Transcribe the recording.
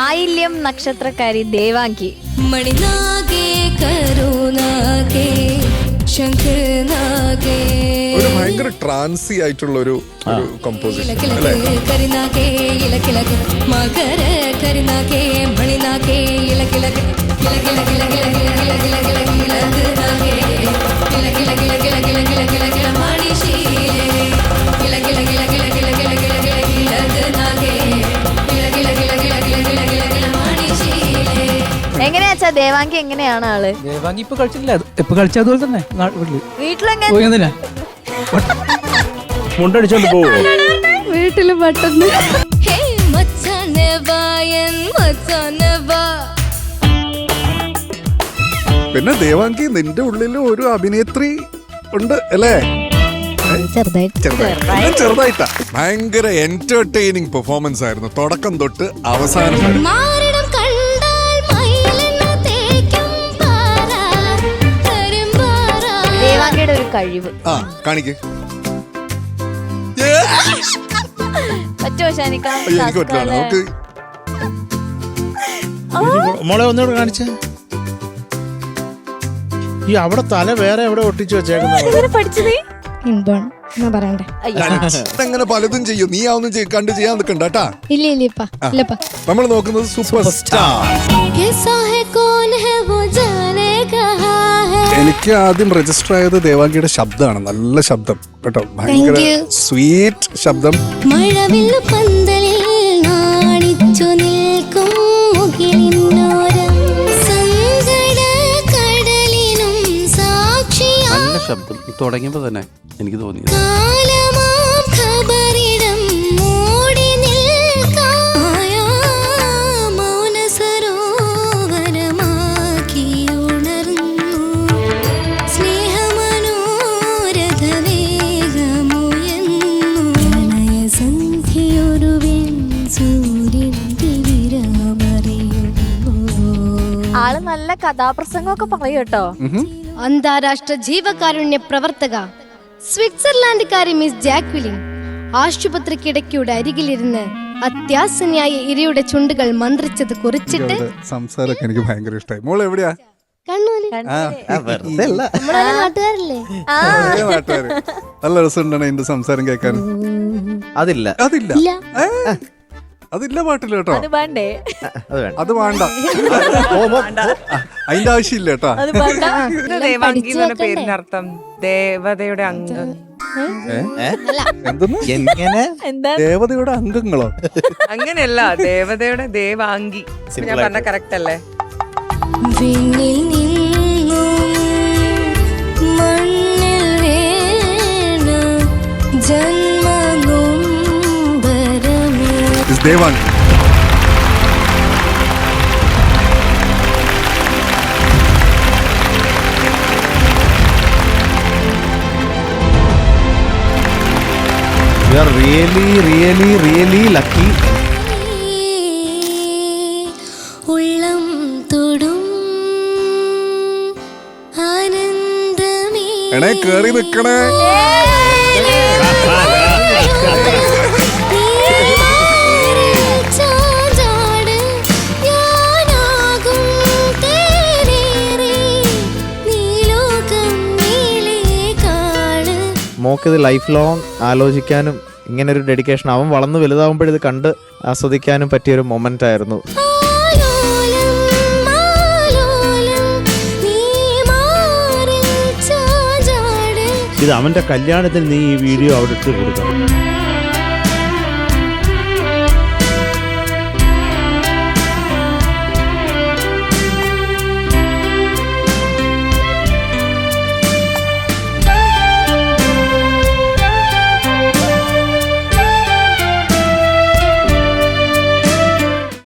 ആയില്യം നക്ഷത്രക്കാരി ദേവാംഗി. ഒരു ഭയങ്കര ട്രാൻസി ആയിട്ടുള്ള ഒരു കമ്പോസിഷൻ എങ്ങനെയാച്ചാ ദേവാംഗി? എങ്ങനെയാണ് ആള്? ദേവാംഗി ഇപ്പൊ കളിച്ചില്ല, ഇപ്പൊ കളിച്ചതുപോലെ തന്നെ വീട്ടിലെങ്ങനെ മുണ്ടടിച്ചോണ്ട് പോവോ വീട്ടില് പെട്ടെന്ന്? പിന്നെ ദേവാംഗി നിന്റെ ഉള്ളിൽ ഒരു അഭിനേത്രി ഉണ്ട് അല്ലേ? ചെറുതായിട്ടാ. ഭയങ്കര എന്റർടൈനിങ് പെർഫോമൻസ് ആയിരുന്നു തുടക്കം തൊട്ട് അവസാനം. ദേവാംഗിയുടെ ഒരു കഴിവ് കാണിക്ക്. പറ്റുമോ ഷാനിക്ക? എനിക്ക് പറ്റില്ല. നമുക്ക് മോളെ ഒന്നുകൂടെ കാണിച്ച ഈ അവിടെ തല വേറെ എവിടെ ഒട്ടിച്ചു വെച്ചേക്കുന്നത് പഠിച്ചത് അങ്ങനെ പലതും ചെയ്യും. നീ അതൊന്നും കണ്ടു ചെയ്യാൻ നിൽക്കണ്ട കേട്ടാ. നമ്മൾ നോക്കുന്നത് സൂപ്പർ സ്റ്റാർ. എനിക്ക് ആദ്യം രജിസ്റ്റർ ആയത് ദേവാംഗിയുടെ ശബ്ദമാണ്. നല്ല ശബ്ദം കേട്ടോ, ഭയങ്കര സ്വീറ്റ് ശബ്ദം. നല്ല ശബ്ദം തുടങ്ങിയപ്പോ തന്നെ എനിക്ക് തോന്നിയത്. ആള് നല്ല കഥാപ്രസംഗമൊക്കെ പറയും കേട്ടോ. അന്താരാഷ്ട്ര ജീവകാരുണ്യ പ്രവർത്തക സ്വിറ്റ്സർലാൻഡുകാരി മിസ് ജാക്വിലിൻ ആശുപത്രിക്കിടയ്ക്കൂടെ അരികിലിരുന്ന് അത്യാസനിയായ ഇരയുടെ ചുണ്ടുകൾ മന്ത്രിച്ചത് കുറിച്ചിട്ട് സംസാരമൊക്കെ എനിക്ക് ഭയങ്കര ഇഷ്ടമായി. മോൾ എവിടെയാ? നല്ല രസമുണ്ടാണ് എന്റെ സംസാരം കേൾക്കാൻ. അതില്ല അതില്ല പാട്ടില്ല കേട്ടോ. അത് വേണ്ടേ? അത് വേണ്ട, അതിന്റെ ആവശ്യമില്ല കേട്ടോ. ദേവാംഗി എന്ന പേരിന്റെ അർത്ഥം ദേവതയുടെ അംഗം. എന്തെന്ന്? ദേവതയുടെ അംഗങ്ങളോ? അങ്ങനെയല്ല, ദേവതയുടെ ദേവാംഗി. ഞാൻ പറഞ്ഞ കറക്റ്റ് അല്ലേ? Devangi. You are really, really, really lucky. ഉള്ളം തൊടും ആനന്ദമേ എണേ കേറി നിക്കണേ. മോക്കിത് ലൈഫ് ലോങ് ആലോചിക്കാനും ഇങ്ങനെ ഒരു ഡെഡിക്കേഷൻ, അവൻ വളർന്ന് വലുതാവുമ്പോഴിത് കണ്ട് ആസ്വദിക്കാനും പറ്റിയൊരു മൊമെന്റ് ആയിരുന്നു. ഇത് അവന്റെ കല്യാണത്തിന് നീ ഈ വീഡിയോ അവിടെ ഇട്ട് കൊടുക്കണം.